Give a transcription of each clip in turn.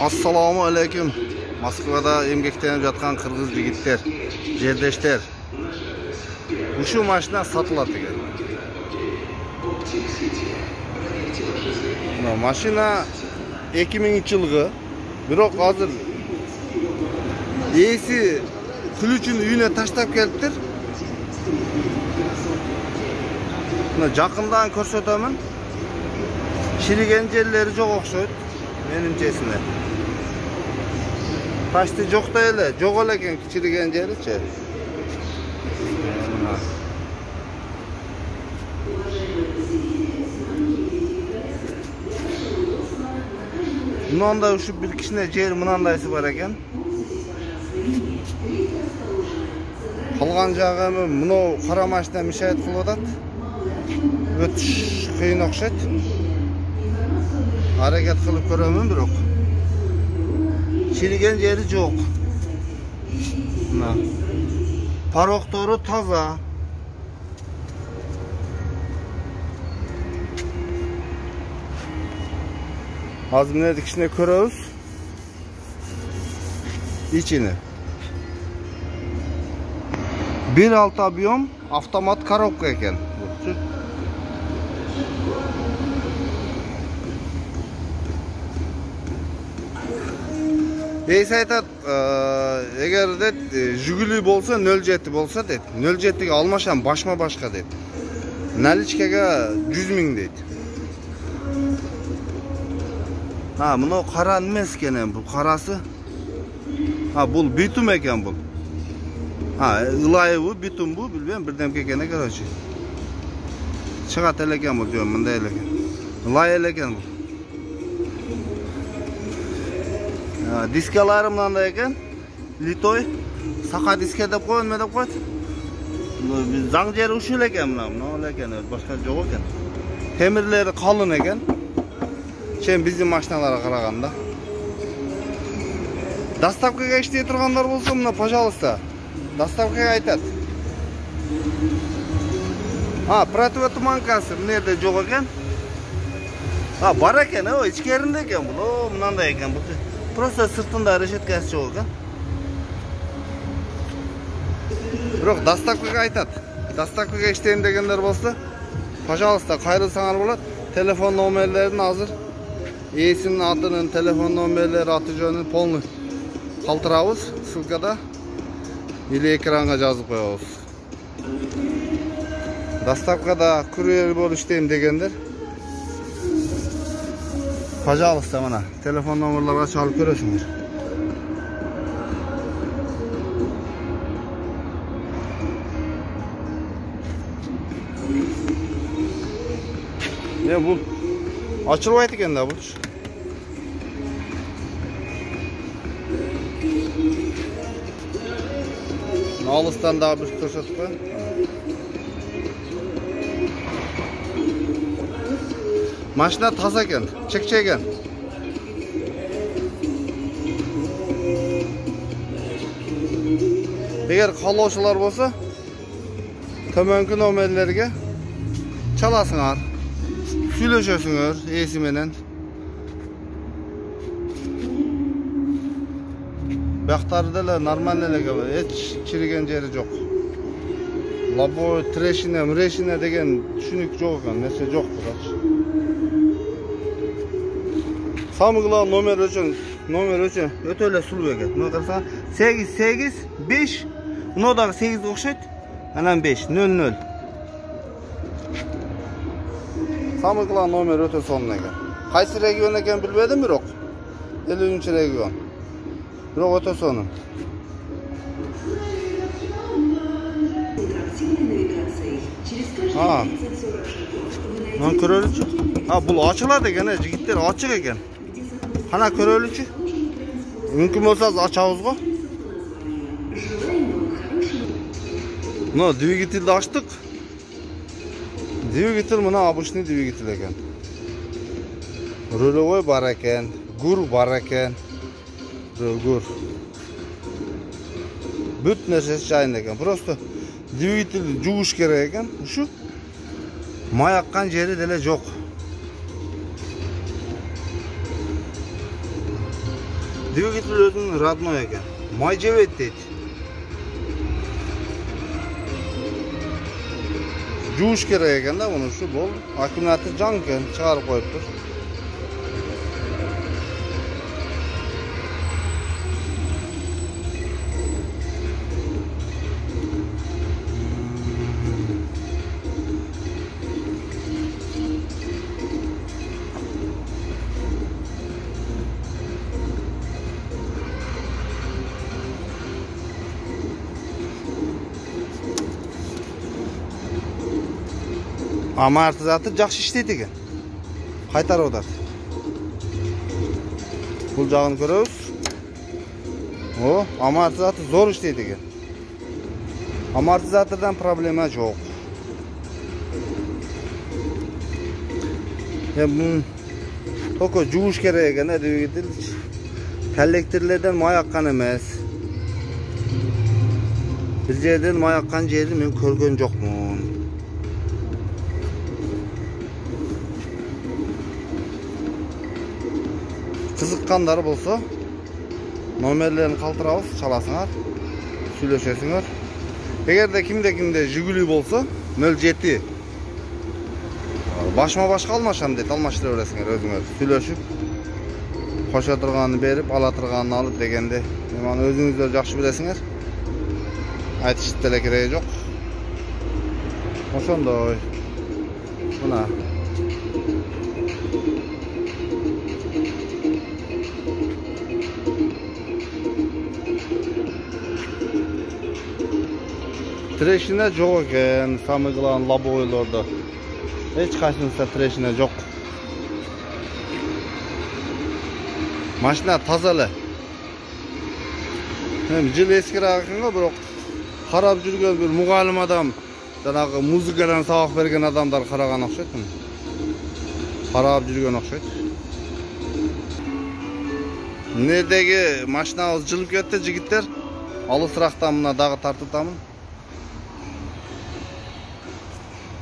Assalamu alaykum. Moskvada emgektenip жатқан кыргыз жигиттер, жердештер. Ушул машина сатылат экен. Мына машина 2000-жылгы, бирок азыр ээси ключун үйүнө таштап келиптир. Мына жакындан көрсөтөмүн. Шириген жерлери жок окшойт менимчесине. Почти жок да эле, жок эле экен чириген жеричи. Мынандай ушуп бир кичине жер мынандайсы бар экен. Калган жагы мынау кара машина мешает кылып атат. Өтүш кыйын окшойт. Hareket kılıp göremem bирок. Çirigen yeri yok. Paroktoru taza. Azmine dikişine körüyoruz. İçini. 1.6 объем автомат коробка eken. Ээси айтат, эгер дейт, жүгүлүү болсо 07 болсо дейт. 07-ге алмашам башма башка дейт. Наличкага 100 000 дейт. Мына кара эмес экен, бул карасы. Бул битум экен бул. Ылайыбы, битумбу, билбейм, бирдемке экен, короче. Чыгат эле экен бул, жөн мындай эле экен. Ылай эле экен бул. Diskelari mınандай eкен, litoy, saka diske dep koyun mu dep koyut. Zang jeri uşul eken mına eken, başka jok eken. Temirleri kalın eken. Şen bizim maşinalara karaganda. Dastavkaga иштей turganlar bolsa mına, пожалуйста. Dastavkaga aytat. Противотуманкасы nerede jok eken? Бар eken, içkerinde eken bul, mınандай eken bul. Просто sırtında решеткасы жок экен. Бирок доставкага айтат. Доставкага иштейм дегендер болсо, пожалуйста, кайрылсаңар болот. Телефон номерлерин азыр ээсинин атынын, телефон номерлери, аты жөнүн полный калтырабыз ссылкада или экранга жазып коебуз. Доставкада курьер болуп иштейм дегендер, пожалуйста, мына телефон номерлерге чалып көрөсүңөр. Бул ачылбайт экен да бул. Алыстан дагы бир көрсөтүп коеюн. Машина таза экен, чекче экен. Эгер каалоочулар болсо, төмөнкү номерлерге чаласыңар, сүйлөшөсүңөр ээси менен. Бактары деле нормально эле, эч чириген жери жок. Лобой, трешина, мрешина деген түшүнүк жок экен, нерсе жок бурачы. Самый главный номер өчөн өтө эле сулуу экен. Мына карасаң 885, мына дагы 8 окшойт. Анан 5 00. Самый главный номер өтө сонун экен. Кайсы регион экен билбедим, бирок 50-регион. Бирок өтө сонун. Мына көрөлүчү. Бул ачылат экен, жигиттер ачык экен. Кана көрөлүчү. Мүмкүн болсо ачабыз го. Мына двигательди ачтык. Двигатель мына обычный двигатель экен. Рулевой бар экен, гур бар экен. Гур. Бүт нерсеси жайында экен. Просто двигатель жууш керек экен. Ушу маяккан жери деле жок. Двигатель өзінің родной екен. Май жебет дейді. Жууш керек екен да бұны. Шу бұл аккумулятор жаң екен, шығарып қойып тұр. Amortizatör жақсы іштейді екен. Қайтарып отырады. Бұл жағын көріңіз. О, амортизатор зор іштейді екен. Амортизатордан проблема жоқ. Только жууш керек екен, двигатель. Коллекторлерден май аққан емес. Бір жерден май аққан жерді мен көрген жоқпын. Қызыққандары болса, номерлерін қалтырауыз, шаласыңар, сөйлесесіңер. Егерде кімде жүгілі болса, 07 башма-баш қалмашам дейді, алмаштыра бересіңер өзіңер. Сөйлесіп, қоша тұрғанын беріп, ала тұрғанын алып дегенде. Өзіңіздер жақшы білесіңер. Айтышты теле керегі жоқ. Ошондой. Мына. Трещина жоқ екен, самый главный лобойларда. Hiç қайсыңызда трещина жоқ. Машина тазалы. Жыл ескірек екен ғой, бірақ қарап жүрген бір мұғалім адам, жаңағы музыкадан сабақ берген адамдар қараған ұқсайды. Қарап жүрген ұқсайды. Недегі машинамыз жылып кетті, жігіттер. Алысырақтан мына дағы тартытамын.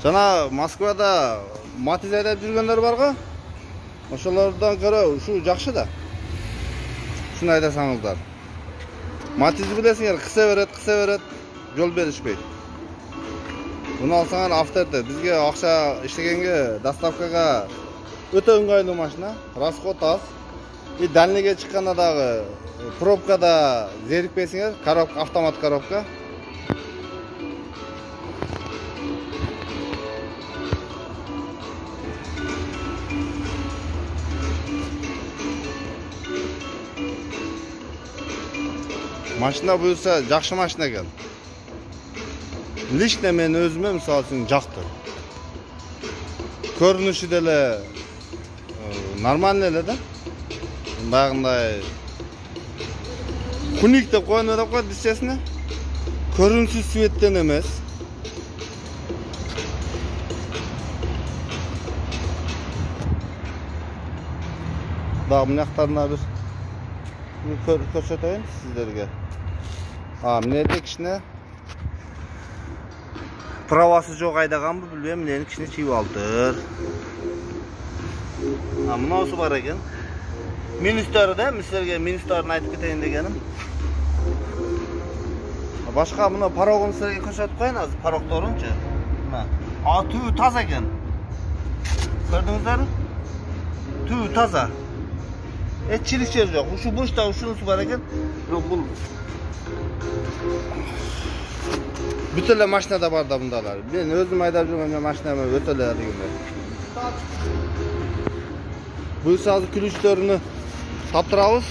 Жана Москвада Матиз айдап жүргендер бар ғой. Ошолордон көрө ушу жакшы да. Шуну айдасаңыздар. Матиз билесиңер, кыса берет, жол беришпейт. Буну алсаңар авторды. Бизге акча иштегенге, доставкага өтө ыңгайлуу машина, расход аз. И дальныйге чыкканда дагы пробкада зерикпейсиңер, коробка, автомат коробка. Машина бұйырса жақшы машина екен. Лично мен өзіме мысалы үшін жақтыр. Көрініші деле нормальный эле да. Бағындай куник деп қойын өтіп қойды дистесіне. Көрінсіз светтен емес. Дағы мұнақтарына бір көрсетейін сіздерге. Мінеде кішіне правасы жоқ айдаған бұл білбейм, мінені кішіне чиіп алдыр. Мұнаусы бар екен. Минустары да, сіздерге минустарын айтып кетейін дегенім. Башқа мұны парогын сіздерге көрсетіп қойын, аз парокторыншы. Түі таза екен. Көрдіңіздер? Түі таза. Çilik жер жоқ. Ушу бошта ушунусу бар екен. Бирок бул бүт эле машинада бар да мындайлар. Мен өзүм айдап жүргөн машинама өтө эле дегенде. Буйса азыр күлүчтөрүнү таптырабыз.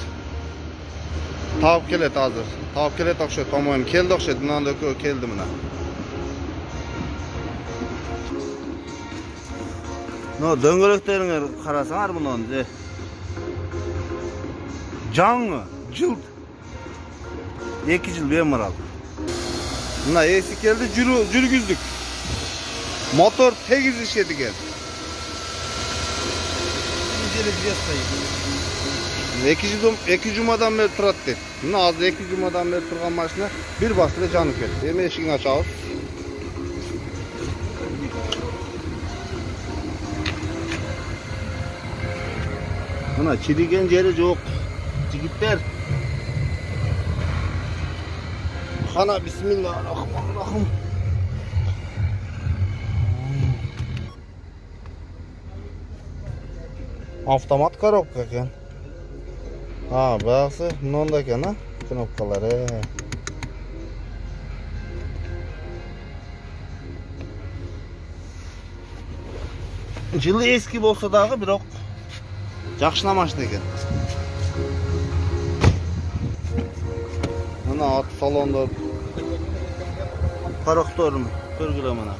Таап келет азыр. Таап келет окшойт, по-моему, келди окшойт. Мындан да экөө келди мына. Но дөңгөлөктөрүңөр карасаңар мунун. Жаңы, жылт. 2 жыл бемарал. Мына эси келди, жүргүздүк. Мотор тегиз иштеди экен. Эки жумадан бери турат дейт. Мына азыр 2 жумадан бери турган машина бир басып жанып кетти. Эми эшигин ачабыз. Мына чириген жери жок. Jigitler. Qana bismillahirrahmanirrahim. Avtomat коробка ekan. Ha, ba'zi bundan ekan, ha, knopkalari. Jili eski bo'lsa dag'i, biroq yaxshi mashina ekan. Mana ot salonda qaroqtormi? Ko'rgila mana.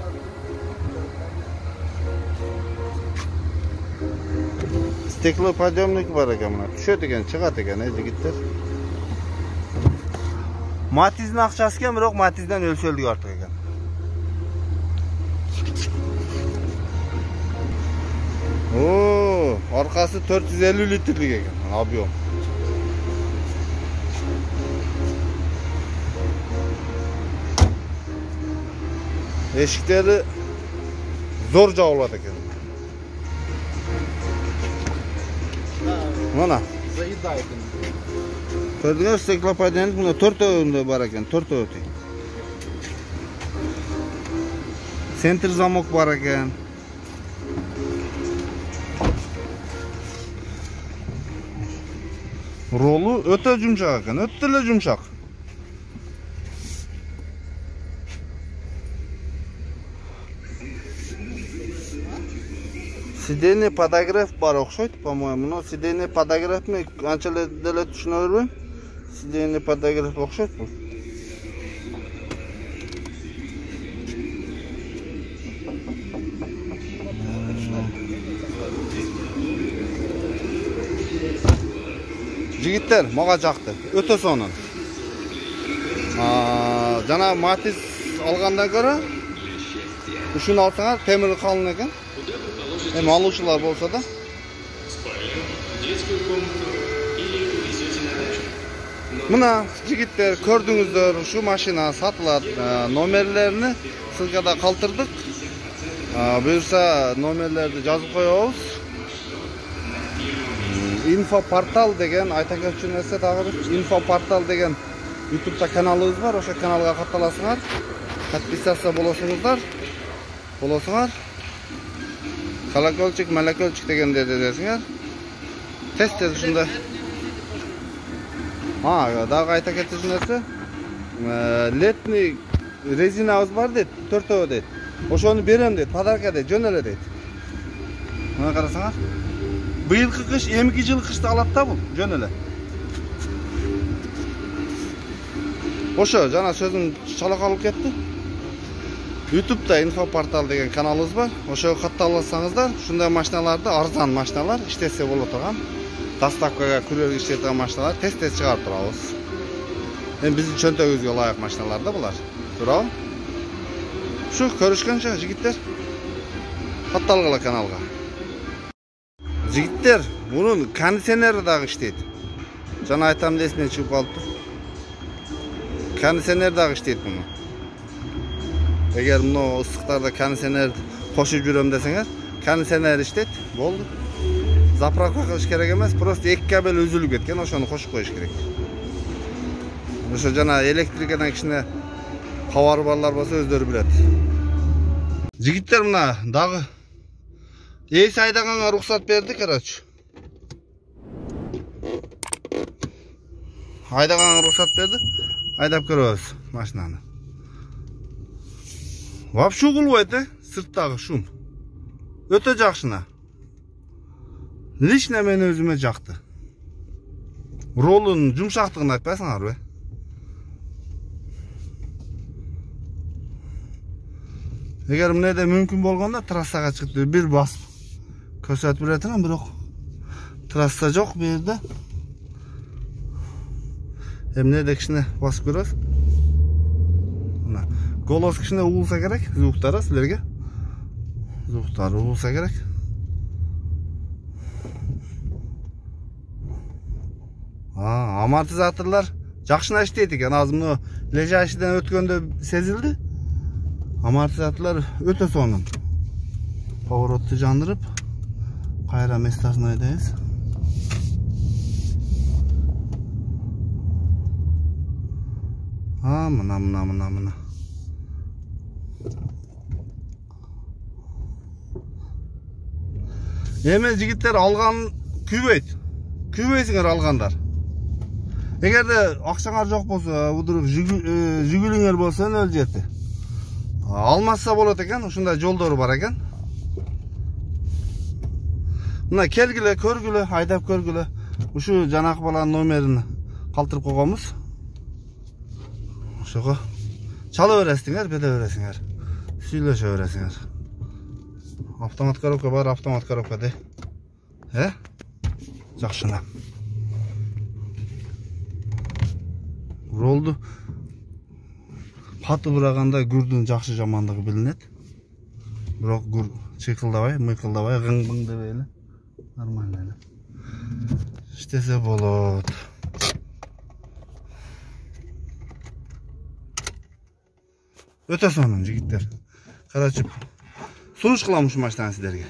Steklopodъемник бар ekan mana. Tushadi ekan, chiqadi ekan, jigitlar. Matizning aqchasi ekan, biroq Matizdan o'lcholdi ortiq ekan. Oo, orqasi 450 litrlik ekan, ob'yom. Eshikleri zo'r javlat ekan. Mana zaidaydi. Ko'rdingiz, steklopodъемник bunda 4 o'rinda bor ekan, 4 o'ti. Center zamok bor ekan. Rolu o'ta yumshoq ekan, o'ta yumshoq. Сиденье подогрев бар o'xshaydi, по-моему. Но сиденье подогревmi qanchalar tushunmayman. Сиденье подогрев o'xshaydi bu. Jigitlar, moga yoqdi. O'ta so'nin. Jana Matiz olgandan ko'ra shuni olsanglar, temiri qalin ekan. Hem aluvchilar bo'lsa da. Mana jigitlar, ko'rdingizlar, shu mashina sotiladi. Nomerlarini silkada qoldirdik. Buyursa nomerlarni yozib qo'yamiz. Info portal degan ayta ketgan narsa tag'ir. Info portal degan YouTube'da kanalimiz bor. O'sha kanalga qatnaşasizlar. Подписаться bo'lasizlar. Kalakolchik, malakolchik degan dedesizlar. Tez shunda. Ha, daha ayta ketgan narsa. Letni rezinamiz bor dedi, 4 ta dedi. O'shani berem dedi, podarka dedi, jo'nala dedi. Mana qarasanglar. Bu yilgi qish, 2 yil qishda oladi-da bu, jo'nala. O'sha jana so'zim chala qolib ketdi. YouTube'da info portal degan kanalimiz bor. O'sha qatnashsangizlar, shunday mashinalarda arzon mashinalar ishlasa bo'ladi. Dastavkaga kuryer ishlaydigan mashinalar tez-tez chiqarib turamiz. Endi bizning cho'ntagimizga loyiq mashinalarda bular. So'rab. Shu ko'rishgancha jigitlar. Qatnashinglar kanalga. Jigitlar, bunun konditsioneridagi ishlaydi. Jana aytam desmay chiqib qoldi. Konditsioneridagi ishlaydi buni. Eğer bunu ıslıklarda konditsioner qo'shib juram desangiz, konditsioner ishlaydi, bo'ldi. Zapravka qilish kerak emas, просто 2 kabel uzilib ketgan, o'shani qo'shib qo'yish kerak. O'sha jana elektrikadan kishini xabar borlar bo'lsa o'zlari biladi. Jigitlar, mana dag'i ey haydaganga ruxsat berdi, короче. Haydaganga ruxsat berdi. Haydab ko'ramiz mashinani. Вообще qilmaydi, sirtdagi shum. O'ta yaxshina. Lishna meni o'zimga yoqdi. Rolun yumshoqligini aytpaysizlar be. Agar bunday mumkin bo'lganda trassaga chiqib bir bosib ko'rsatib beradilar, biroq trassa yo'q bu yerda. Hem ne de kishini bosib ko'rasiz. Mana golos kishini uvilsa kerak, звуктары sizlarga. Звуктары uvilsa kerak. Amortizatorlar yaxshi ishlaydi ekan. Hozir buni lejashidan o'tganda sezildi. Amortizatorlar o'ta so'nin. Поворотni jandirib, qayra mestasini aytamiz. Mına. Emen jigitler algan kübeysiңер alganдар. Эгерде акчаңар жок болсо, удуруп жүгүлүңөр болсо өл жетти. Алмаса болот экен, ушундай жолдору бар экен. Мына келгиле, көргүлө, айдап көргүлө. Ушу жанакы баланын номерин калтырып койгонбуз. Ошого чала бересиңер, беде бересиңер. Сүйлөшө бересиңер. Автомат коробка бар, автомат коробка де. Жакшына. Ролду каты бураганда гүрдүн жакшы жамандыгы билинет. Бирок гүр чыйкылдабай, мыйкылдабай, гың-бың дебей эле. Нормально эле. İştese болот. Өтө сонун жигиттер. Карачып. Сунуш кыламын ушу машинаны силерге.